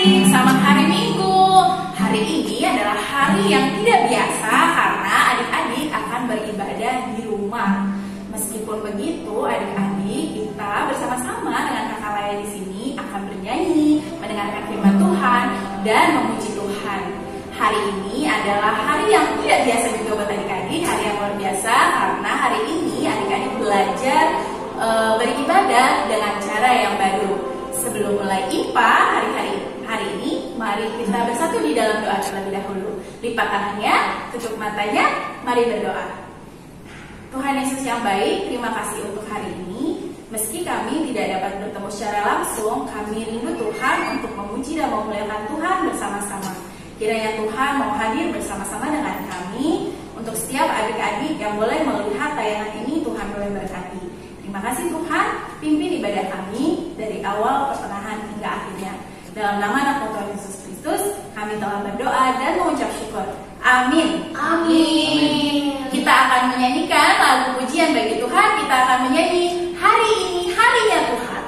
adik-adik, selamat hari Minggu. Hari ini adalah hari yang tidak biasa karena adik-adik akan beribadah di rumah. Meskipun begitu, adik-adik kita bersama-sama dengan kakak Laya di sini akan bernyanyi, mendengarkan firman Tuhan dan memuji Tuhan. Hari ini adalah hari yang tidak biasa juga buat adik-adik, hari yang luar biasa karena hari ini adik-adik belajar beribadah dengan cara yang baru. Sebelum mulai IPA hari ini, mari kita bersatu di dalam doa terlebih dahulu. Lipat tangannya, tutup matanya, mari berdoa. Tuhan Yesus yang baik, terima kasih untuk hari ini. Meski kami tidak dapat bertemu secara langsung, kami rindu Tuhan untuk memuji dan memuliakan Tuhan bersama-sama. Kiranya Tuhan mau hadir bersama-sama dengan kami. Untuk setiap adik-adik yang boleh melihat tayangan ini, Tuhan boleh berkati. Terima kasih Tuhan, pimpin ibadah kami dari awal, pertengahan hingga akhirnya. Dalam nama anak Tuhan Yesus Kristus, kami telah berdoa dan mengucap syukur. Amin. Amin. Kita akan menyanyikan lagu pujian bagi Tuhan. Kita akan menyanyi hari ini harinya Tuhan.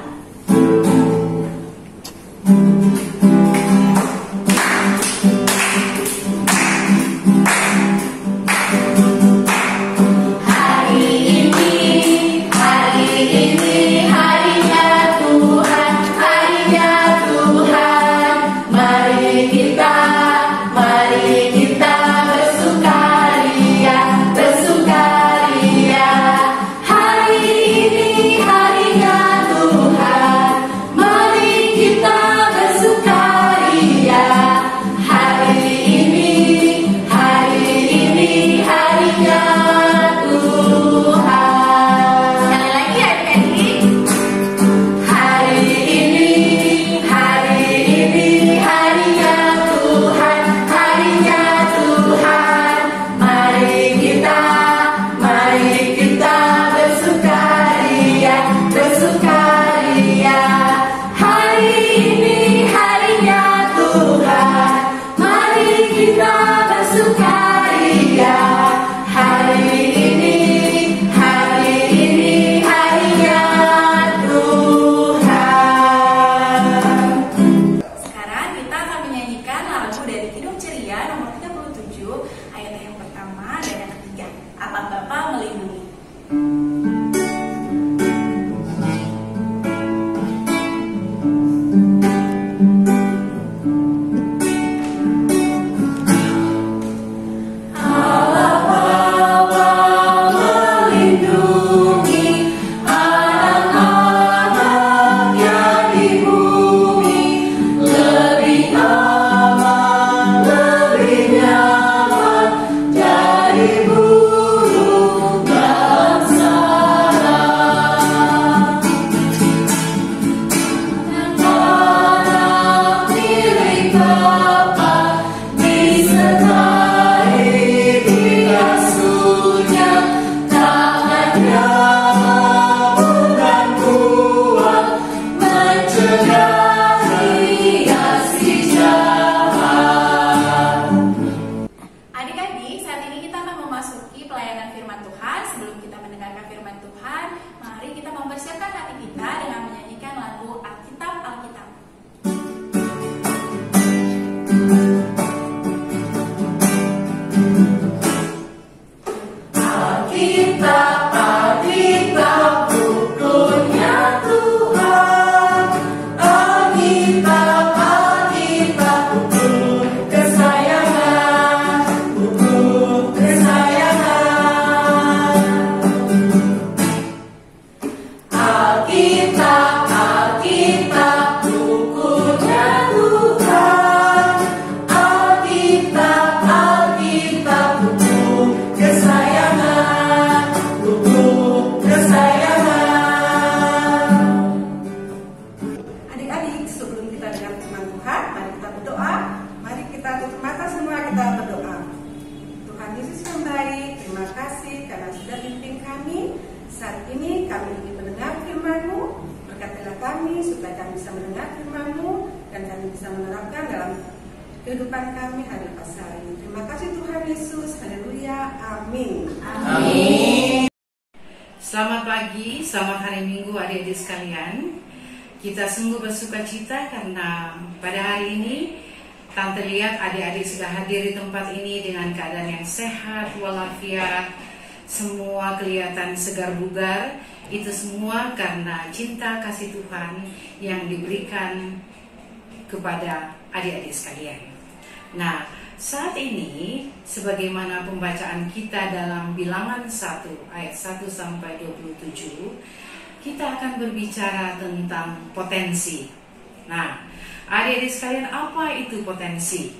Kehidupan kami hari pasar ini. Terima kasih Tuhan Yesus. Haleluya. Amin. Amin. Selamat pagi, selamat hari Minggu adik-adik sekalian. Kita sungguh bersuka cita karena pada hari ini Tante lihat adik-adik sudah hadir di tempat ini dengan keadaan yang sehat walafiat, semua kelihatan segar bugar. Itu semua karena cinta kasih Tuhan yang diberikan kepada adik-adik sekalian. Nah, saat ini sebagaimana pembacaan kita dalam Bilangan 1 ayat 1 sampai 27, kita akan berbicara tentang potensi. Nah, adik-adik sekalian, apa itu potensi?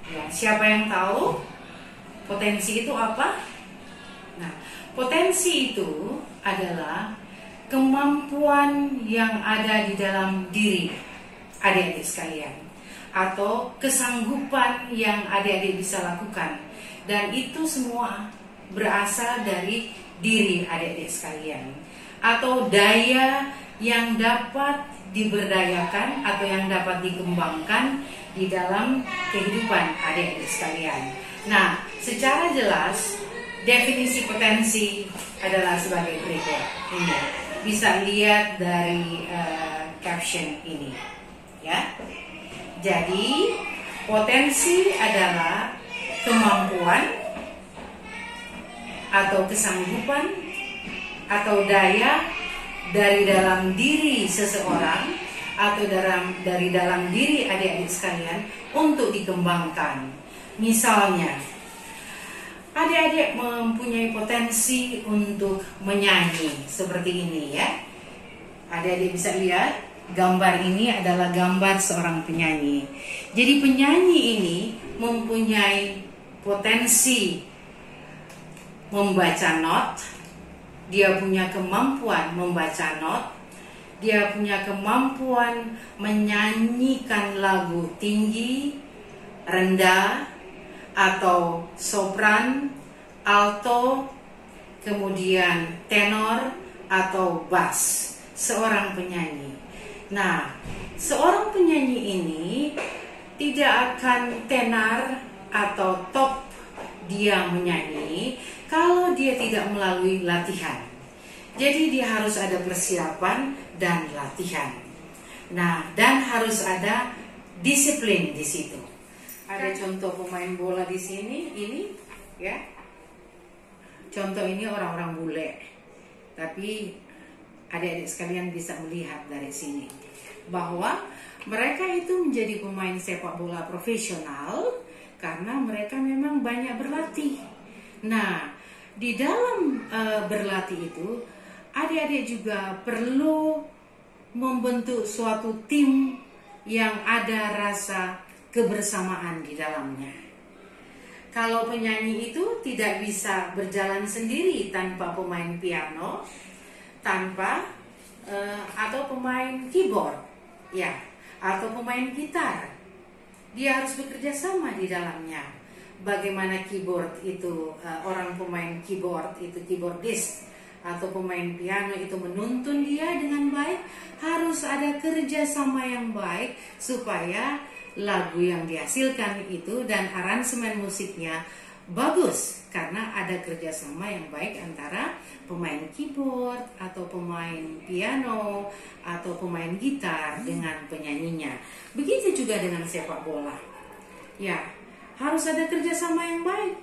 Ya, siapa yang tahu potensi itu apa? Nah, potensi itu adalah kemampuan yang ada di dalam diri adik-adik sekalian, atau kesanggupan yang adik-adik bisa lakukan, dan itu semua berasal dari diri adik-adik sekalian, atau daya yang dapat diberdayakan atau yang dapat dikembangkan di dalam kehidupan adik-adik sekalian. Nah, secara jelas definisi potensi adalah sebagai berikut. Ini bisa lihat dari caption ini, ya. Jadi potensi adalah kemampuan atau kesanggupan atau daya dari dalam diri seseorang atau dari dalam diri adik-adik sekalian untuk dikembangkan. Misalnya, adik-adik mempunyai potensi untuk menyanyi seperti ini, ya. Adik-adik bisa lihat gambar ini adalah gambar seorang penyanyi. Jadi penyanyi ini mempunyai potensi membaca not. Dia punya kemampuan membaca not, dia punya kemampuan menyanyikan lagu tinggi, rendah, atau sopran, alto, kemudian tenor, atau bass. Seorang penyanyi. Nah, seorang penyanyi ini tidak akan tenar atau top dia menyanyi kalau dia tidak melalui latihan. Jadi dia harus ada persiapan dan latihan. Nah, dan harus ada disiplin di situ. Ada contoh pemain bola di sini, ini, ya. Contoh ini orang-orang bule. Tapi adik-adik sekalian bisa melihat dari sini bahwa mereka itu menjadi pemain sepak bola profesional karena mereka memang banyak berlatih. Nah, di dalam berlatih itu, adik-adik juga perlu membentuk suatu tim yang ada rasa kebersamaan di dalamnya. Kalau penyanyi itu tidak bisa berjalan sendiri tanpa pemain piano, tanpa atau pemain keyboard, ya, atau pemain gitar. Dia harus bekerja sama di dalamnya. Bagaimana keyboard itu, orang pemain keyboard itu keyboardist atau pemain piano itu menuntun dia dengan baik, harus ada kerjasama yang baik supaya lagu yang dihasilkan itu dan aransemen musiknya bagus, karena ada kerjasama yang baik antara pemain keyboard atau pemain piano atau pemain gitar dengan penyanyinya. Begitu juga dengan sepak bola, ya, harus ada kerjasama yang baik.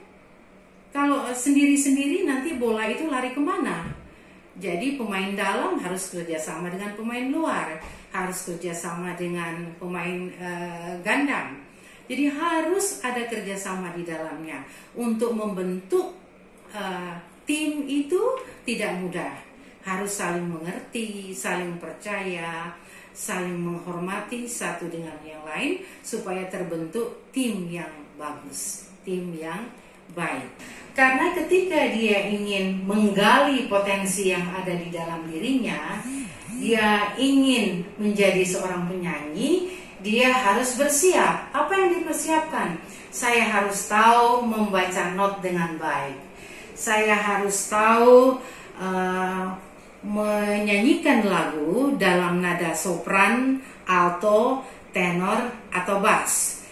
Kalau sendiri-sendiri nanti bola itu lari kemana? Jadi pemain dalam harus kerjasama dengan pemain luar, harus kerjasama dengan pemain gandang. Jadi harus ada kerjasama di dalamnya. Untuk membentuk tim itu tidak mudah. Harus saling mengerti, saling percaya, saling menghormati satu dengan yang lain supaya terbentuk tim yang bagus, tim yang baik. Karena ketika dia ingin menggali potensi yang ada di dalam dirinya, dia ingin menjadi seorang penyanyi, dia harus bersiap. Apa yang dipersiapkan? Saya harus tahu membaca not dengan baik. Saya harus tahu menyanyikan lagu dalam nada sopran, alto, tenor, atau bass.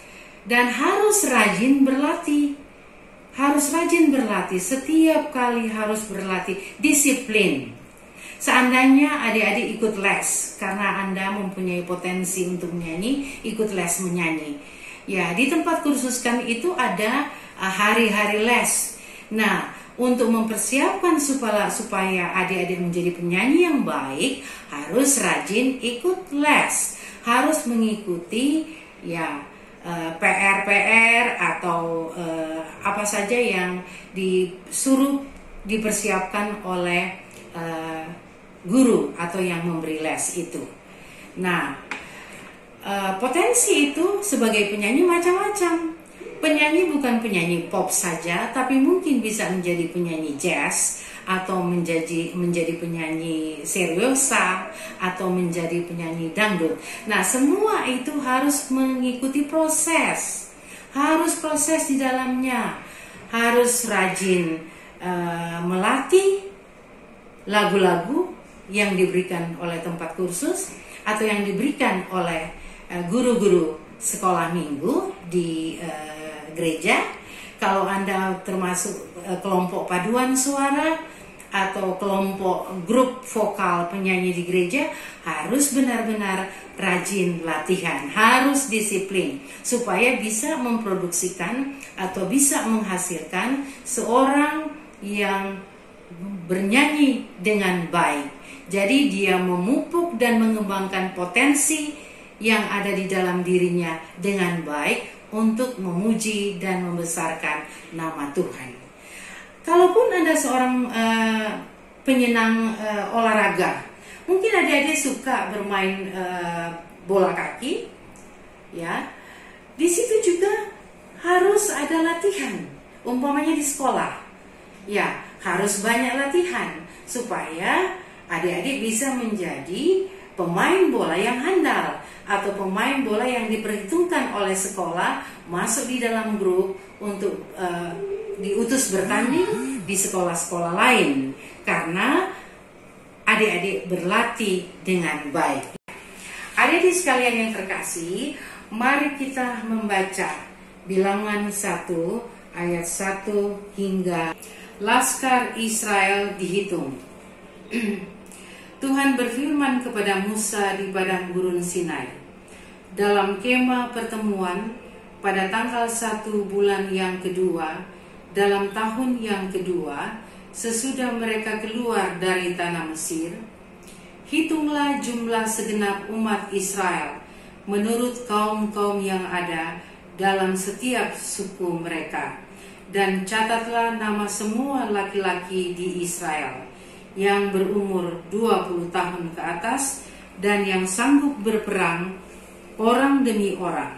Dan harus rajin berlatih. Harus rajin berlatih, setiap kali harus berlatih, disiplin. Seandainya adik-adik ikut les, karena Anda mempunyai potensi untuk menyanyi, ikut les menyanyi. Ya, di tempat kursus kami itu ada hari-hari les. Nah, untuk mempersiapkan supaya adik-adik menjadi penyanyi yang baik, harus rajin ikut les, harus mengikuti ya PR-PR atau apa saja yang disuruh dipersiapkan oleh guru atau yang memberi les itu. Nah, potensi itu sebagai penyanyi macam-macam. Penyanyi bukan penyanyi pop saja, tapi mungkin bisa menjadi penyanyi jazz, atau menjadi penyanyi seriosa, atau menjadi penyanyi dangdut. Nah, semua itu harus mengikuti proses, harus proses di dalamnya, harus rajin melatih lagu-lagu yang diberikan oleh tempat kursus atau yang diberikan oleh guru-guru sekolah minggu di gereja. Kalau Anda termasuk kelompok paduan suara atau kelompok grup vokal penyanyi di gereja, harus benar-benar rajin latihan, harus disiplin supaya bisa memproduksikan atau bisa menghasilkan seorang yang bernyanyi dengan baik. Jadi dia memupuk dan mengembangkan potensi yang ada di dalam dirinya dengan baik untuk memuji dan membesarkan nama Tuhan. Kalaupun Anda seorang penyenang olahraga, mungkin adik-adik suka bermain bola kaki, ya. Di situ juga harus ada latihan, umpamanya di sekolah, ya harus banyak latihan supaya adik-adik bisa menjadi pemain bola yang handal atau pemain bola yang diperhitungkan oleh sekolah masuk di dalam grup untuk diutus bertanding di sekolah-sekolah lain karena adik-adik berlatih dengan baik. Adik-adik sekalian yang terkasih, mari kita membaca Bilangan 1 ayat 1 hingga Laskar Israel dihitung. Tuhan berfirman kepada Musa di padang gurun Sinai, dalam kemah pertemuan pada tanggal 1 bulan yang kedua, dalam tahun yang kedua, sesudah mereka keluar dari tanah Mesir, hitunglah jumlah segenap umat Israel menurut kaum-kaum yang ada dalam setiap suku mereka, dan catatlah nama semua laki-laki di Israel yang berumur 20 tahun ke atas dan yang sanggup berperang, orang demi orang.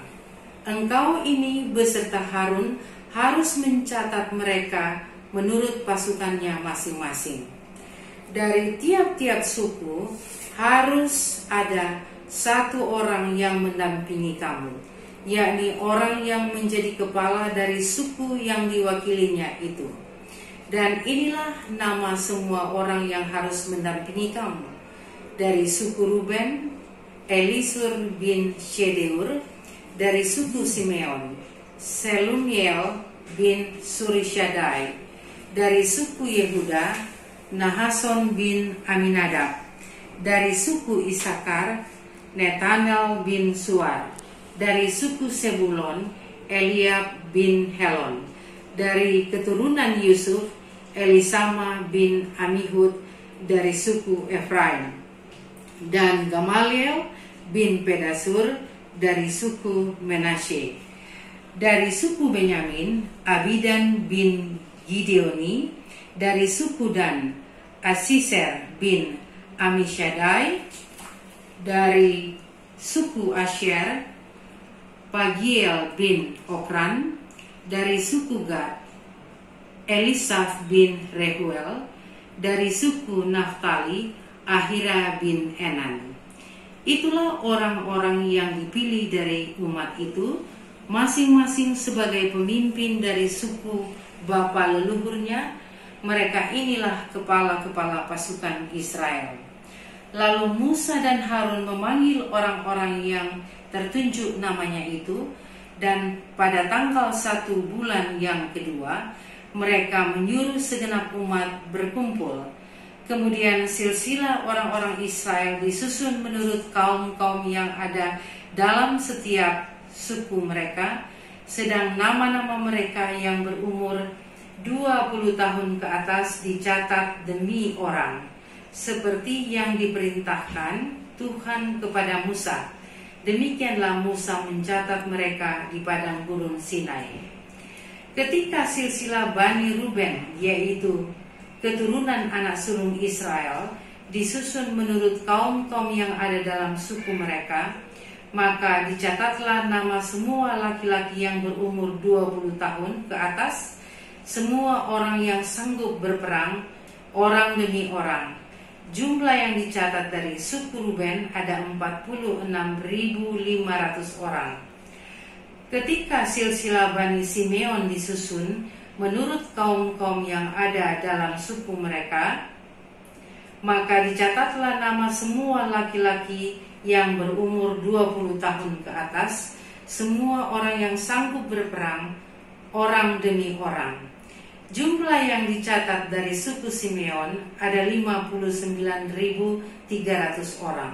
Engkau ini beserta Harun harus mencatat mereka menurut pasukannya masing-masing. Dari tiap-tiap suku harus ada satu orang yang mendampingi kamu, yakni orang yang menjadi kepala dari suku yang diwakilinya itu. Dan inilah nama semua orang yang harus mendampingi kamu. Dari suku Ruben, Elisur bin Shedeur. Dari suku Simeon, Selumiel bin Surishadai. Dari suku Yehuda, Nahason bin Aminadab. Dari suku Isakar, Netanel bin Suar. Dari suku Sebulon, Eliab bin Helon. Dari keturunan Yusuf, Elisama bin Amihud dari suku Efraim, dan Gamaliel bin Pedasur dari suku Menashe. Dari suku Benyamin, Abidan bin Gideoni. Dari suku Dan, Asiser bin Amishadai. Dari suku Asher, Pagiel bin Okran. Dari suku Gad, Elisaf bin Rehuel. Dari suku Naftali, Ahira bin Enan. Itulah orang-orang yang dipilih dari umat itu, masing-masing sebagai pemimpin dari suku bapa leluhurnya. Mereka inilah kepala-kepala pasukan Israel. Lalu Musa dan Harun memanggil orang-orang yang tertunjuk namanya itu, dan pada tanggal 1 bulan yang kedua, mereka menyuruh segenap umat berkumpul. Kemudian silsilah orang-orang Israel disusun menurut kaum-kaum yang ada dalam setiap suku mereka, sedang nama-nama mereka yang berumur 20 tahun ke atas dicatat demi orang, seperti yang diperintahkan Tuhan kepada Musa. Demikianlah Musa mencatat mereka di padang gurun Sinai. Ketika silsilah Bani Ruben, yaitu keturunan anak sulung Israel, disusun menurut kaum-kaum yang ada dalam suku mereka, maka dicatatlah nama semua laki-laki yang berumur 20 tahun ke atas, semua orang yang sanggup berperang, orang demi orang. Jumlah yang dicatat dari suku Ruben ada 46.500 orang. Ketika silsilah Bani Simeon disusun menurut kaum-kaum yang ada dalam suku mereka, maka dicatatlah nama semua laki-laki yang berumur 20 tahun ke atas, semua orang yang sanggup berperang, orang demi orang. Jumlah yang dicatat dari suku Simeon ada 59.300 orang.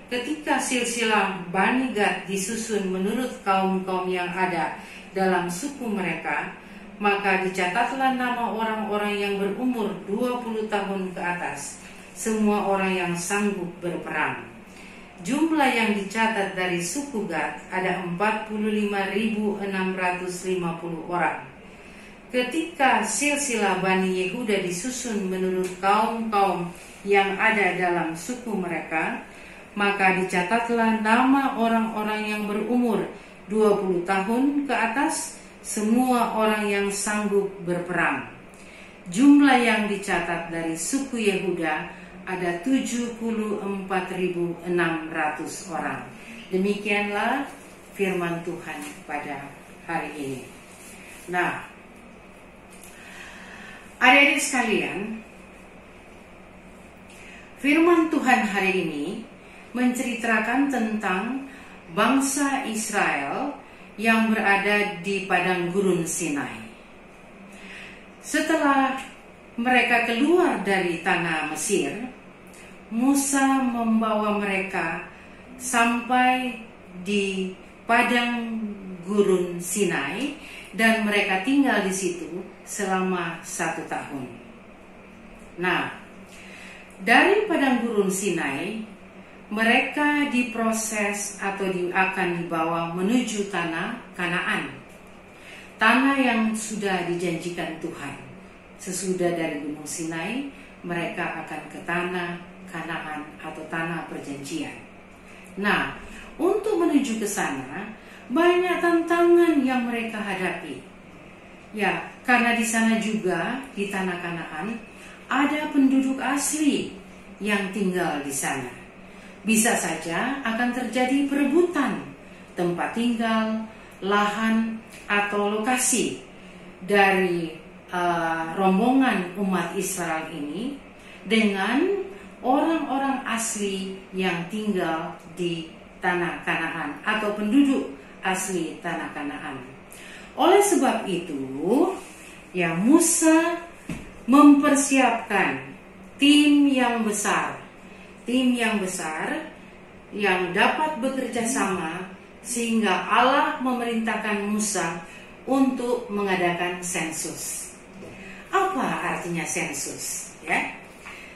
Ketika silsilah Bani Gad disusun menurut kaum-kaum yang ada dalam suku mereka, maka dicatatlah nama orang-orang yang berumur 20 tahun ke atas, semua orang yang sanggup berperang. Jumlah yang dicatat dari suku Gad ada 45.650 orang. Ketika silsilah Bani Yehuda disusun menurut kaum-kaum yang ada dalam suku mereka, maka dicatatlah nama orang-orang yang berumur 20 tahun ke atas, semua orang yang sanggup berperang. Jumlah yang dicatat dari suku Yehuda ada 74.600 orang. Demikianlah firman Tuhan pada hari ini. Nah, adik-adik sekalian, firman Tuhan hari ini menceritakan tentang bangsa Israel yang berada di padang gurun Sinai. Setelah mereka keluar dari tanah Mesir, Musa membawa mereka sampai di padang gurun Sinai dan mereka tinggal di situ selama 1 tahun. Nah, dari padang gurun Sinai mereka diproses atau akan dibawa menuju tanah Kanaan, tanah yang sudah dijanjikan Tuhan. Sesudah dari gunung Sinai, mereka akan ke tanah Kanaan atau tanah perjanjian. Nah, untuk menuju ke sana banyak tantangan yang mereka hadapi. Ya, karena di sana juga di tanah Kanaan ada penduduk asli yang tinggal di sana. Bisa saja akan terjadi perebutan tempat tinggal, lahan, atau lokasi dari rombongan umat Israel ini dengan orang-orang asli yang tinggal di tanah Kanaan atau penduduk asli tanah Kanaan. Oleh sebab itu, ya Musa mempersiapkan tim yang besar yang dapat bekerja sama sehingga Allah memerintahkan Musa untuk mengadakan sensus. Apa artinya sensus? Ya,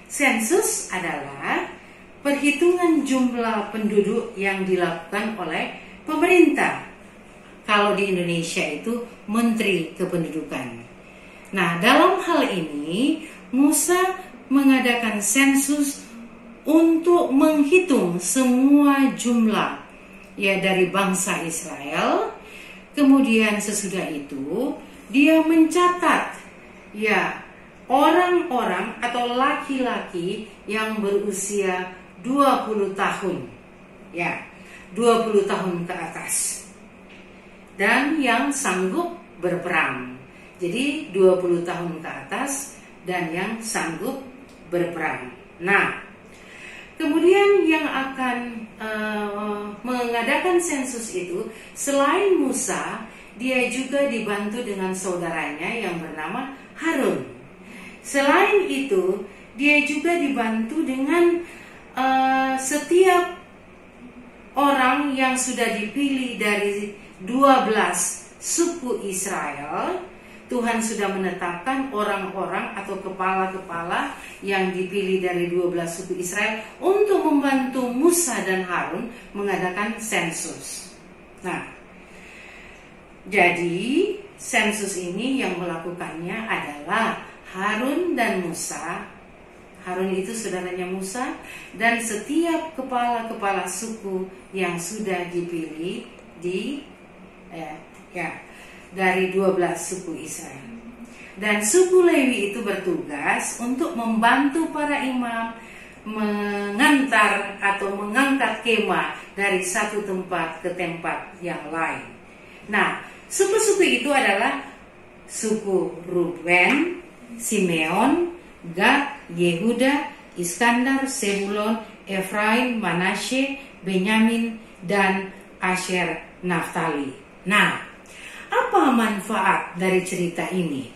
sensus adalah perhitungan jumlah penduduk yang dilakukan oleh pemerintah. Kalau di Indonesia itu Menteri Kependudukan. Nah, dalam hal ini Musa mengadakan sensus untuk menghitung semua jumlah ya dari bangsa Israel. Kemudian sesudah itu dia mencatat ya orang-orang atau laki-laki yang berusia 20 tahun. Ya, 20 tahun ke atas. Dan yang sanggup berperang. Jadi 20 tahun ke atas dan yang sanggup berperang. Nah, kemudian yang akan mengadakan sensus itu selain Musa, dia juga dibantu dengan saudaranya yang bernama Harun. Selain itu, dia juga dibantu dengan setiap orang yang sudah dipilih dari 12 suku Israel. Tuhan sudah menetapkan orang-orang atau kepala-kepala yang dipilih dari 12 suku Israel untuk membantu Musa dan Harun mengadakan sensus. Nah, jadi sensus ini yang melakukannya adalah Harun dan Musa. Harun itu saudaranya Musa, dan setiap kepala-kepala suku yang sudah dipilih dari 12 suku Israel. Dan suku Lewi itu bertugas untuk membantu para imam mengantar atau mengangkat kemah dari satu tempat ke tempat yang lain. Nah, suku-suku itu adalah suku Ruben, Simeon, Gad, Yehuda, Iskandar, Sebulon, Efraim, Manasye, Benyamin, dan Asher, Naftali. Nah, apa manfaat dari cerita ini?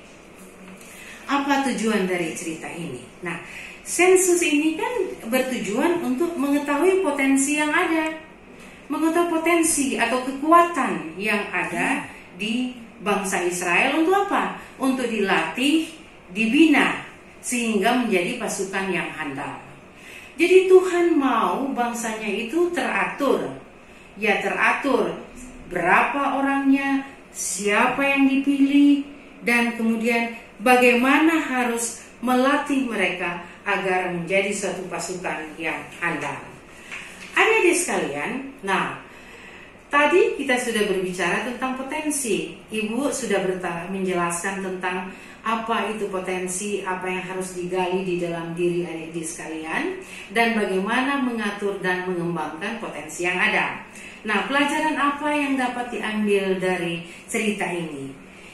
Apa tujuan dari cerita ini? Nah, sensus ini kan bertujuan untuk mengetahui potensi yang ada, mengetahui potensi atau kekuatan yang ada di bangsa Israel. Untuk apa? Untuk dilatih, dibina, sehingga menjadi pasukan yang handal. Jadi Tuhan mau bangsanya itu teratur. Ya, teratur berapa orangnya, siapa yang dipilih, dan kemudian bagaimana harus melatih mereka agar menjadi suatu pasukan yang handal. Adik-adik sekalian, nah, tadi kita sudah berbicara tentang potensi. Ibu sudah menjelaskan tentang apa itu potensi, apa yang harus digali di dalam diri adik-adik sekalian, dan bagaimana mengatur dan mengembangkan potensi yang ada. Nah, pelajaran apa yang dapat diambil dari cerita ini?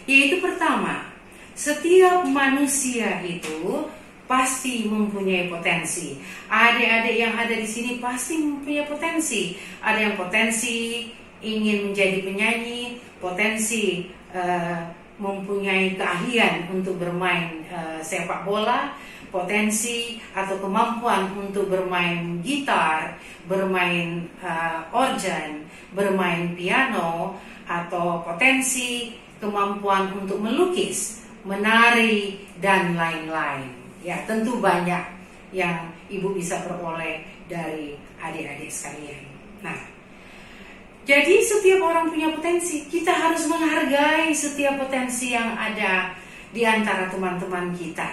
Yaitu pertama, setiap manusia itu pasti mempunyai potensi. Adik-adik yang ada di sini pasti mempunyai potensi. Ada yang potensi ingin menjadi penyanyi, potensi mempunyai keahlian untuk bermain sepak bola, potensi atau kemampuan untuk bermain gitar, bermain organ, bermain piano, atau potensi kemampuan untuk melukis, menari, dan lain-lain. Ya, tentu banyak yang ibu bisa peroleh dari adik-adik sekalian. Nah, jadi setiap orang punya potensi. Kita harus menghargai setiap potensi yang ada di antara teman-teman kita.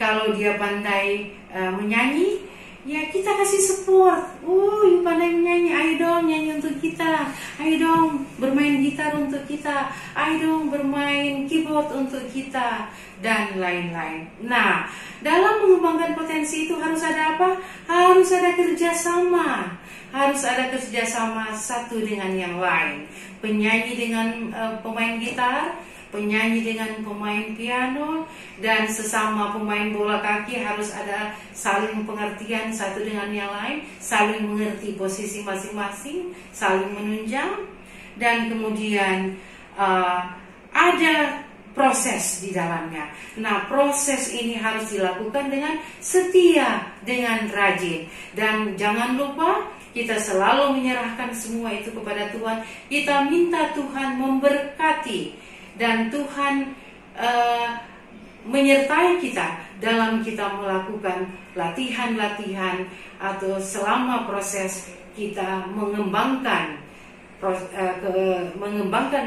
Kalau dia pandai menyanyi, ya kita kasih support. You pandai menyanyi, ayo dong nyanyi untuk kita. Ayo dong bermain gitar untuk kita. Ayo dong bermain keyboard untuk kita, dan lain-lain. Nah, dalam mengembangkan potensi itu harus ada apa? Harus ada kerjasama. Harus ada kerjasama satu dengan yang lain. Penyanyi dengan pemain gitar, penyanyi dengan pemain piano, dan sesama pemain bola kaki harus ada saling pengertian satu dengan yang lain, saling mengerti posisi masing-masing, saling menunjang, dan kemudian ada proses di dalamnya. Nah, proses ini harus dilakukan dengan setia, dengan rajin, dan jangan lupa kita selalu menyerahkan semua itu kepada Tuhan. Kita minta Tuhan memberkati, dan Tuhan menyertai kita dalam kita melakukan latihan-latihan atau selama proses kita mengembangkan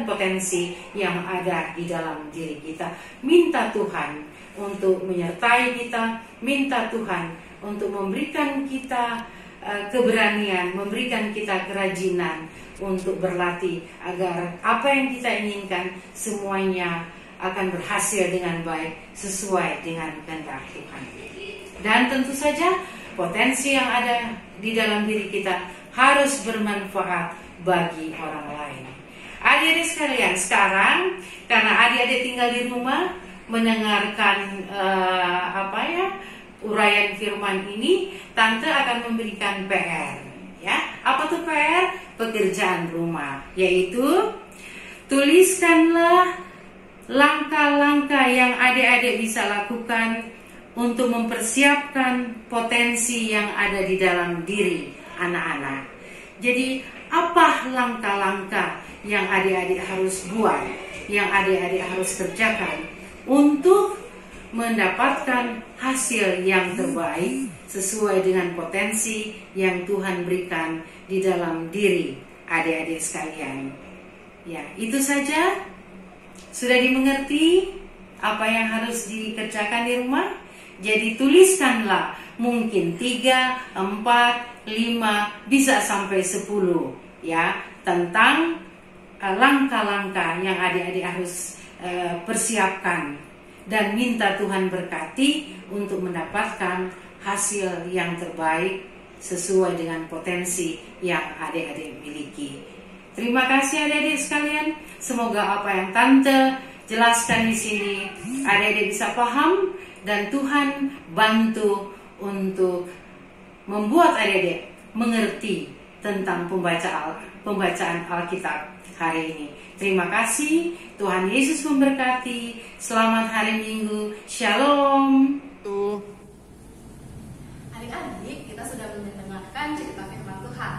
potensi yang ada di dalam diri kita. Minta Tuhan untuk menyertai kita, minta Tuhan untuk memberikan kita keberanian, memberikan kita kerajinan untuk berlatih agar apa yang kita inginkan semuanya akan berhasil dengan baik sesuai dengan kehendak Tuhan. Dan tentu saja potensi yang ada di dalam diri kita harus bermanfaat bagi orang lain. Adik-adik sekalian, sekarang karena adik-adik tinggal di rumah mendengarkan uraian firman ini, Tante akan memberikan PR. Ya, apa tuh PR? Pekerjaan rumah, yaitu tuliskanlah langkah-langkah yang adik-adik bisa lakukan untuk mempersiapkan potensi yang ada di dalam diri anak-anak. Jadi apa langkah-langkah yang adik-adik harus buat, yang adik-adik harus kerjakan untuk mendapatkan hasil yang terbaik sesuai dengan potensi yang Tuhan berikan di dalam diri adik-adik sekalian. Ya, itu saja. Sudah dimengerti apa yang harus dikerjakan di rumah? Jadi tuliskanlah mungkin 3, 4, 5, bisa sampai 10 ya, tentang langkah-langkah yang adik-adik harus persiapkan, dan minta Tuhan berkati untuk mendapatkan hasil yang terbaik sesuai dengan potensi yang adik-adik miliki. Terima kasih adik-adik sekalian. Semoga apa yang Tante jelaskan di sini adik-adik bisa paham, dan Tuhan bantu untuk membuat adik-adik mengerti tentang pembacaan Alkitab hari ini. Terima kasih. Tuhan Yesus memberkati. Selamat hari Minggu. Shalom. Adik-adik, kita sudah mendengarkan cerita firman Tuhan.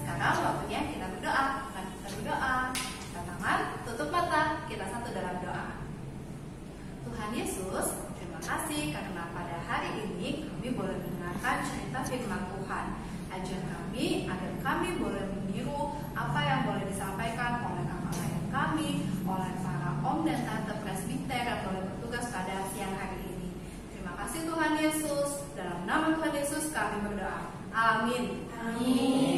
Sekarang waktunya kita berdoa. Kita berdoa. Kita tangan, tutup mata. Kita satu dalam doa. Tuhan Yesus, terima kasih karena pada hari ini kami boleh mendengarkan cerita firman Tuhan. Ajar kami agar kami boleh meniru apa yang boleh disampaikan oleh kakak ayah kami, oleh para om dan tante presbiter yang boleh bertugas pada siang hari ini. Terima kasih Tuhan Yesus. Dalam nama Tuhan Yesus kami berdoa. Amin. Amin.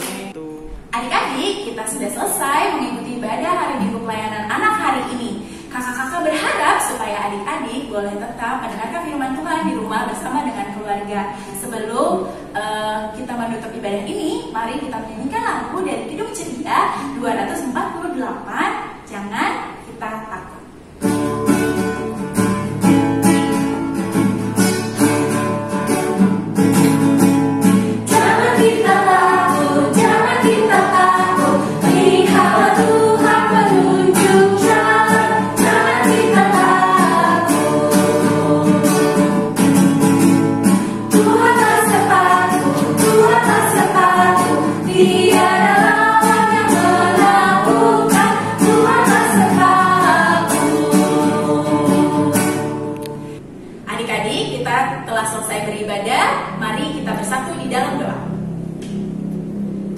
Adik-adik, kita sudah selesai mengikuti ibadah hari Minggu pelayanan anak hari ini. Kakak-kakak berharap supaya adik-adik boleh tetap mendengarkan firman Tuhan di rumah bersama dengan keluarga. Sebelum kita menutup ibadah ini, mari kita menyanyikan lagu dari Hidup Ceria 248, Jangan Kita Takut.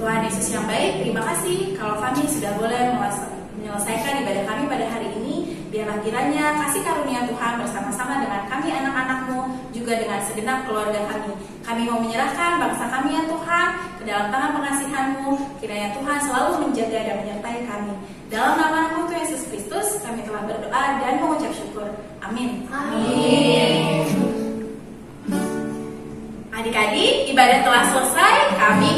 Tuhan Yesus yang baik, terima kasih kalau kami sudah boleh menyelesaikan ibadah kami pada hari ini. Biarlah kiranya kasih karunia Tuhan bersama-sama dengan kami anak-anak-Mu, juga dengan segenap keluarga kami. Kami mau menyerahkan bangsa kami ya Tuhan ke dalam tangan pengasihan-Mu. Kiranya Tuhan selalu menjaga dan menyertai kami. Dalam nama Tuhan Yesus Kristus kami telah berdoa dan mengucap syukur. Amin. Amin. Adik-adik, ibadah telah selesai. Kami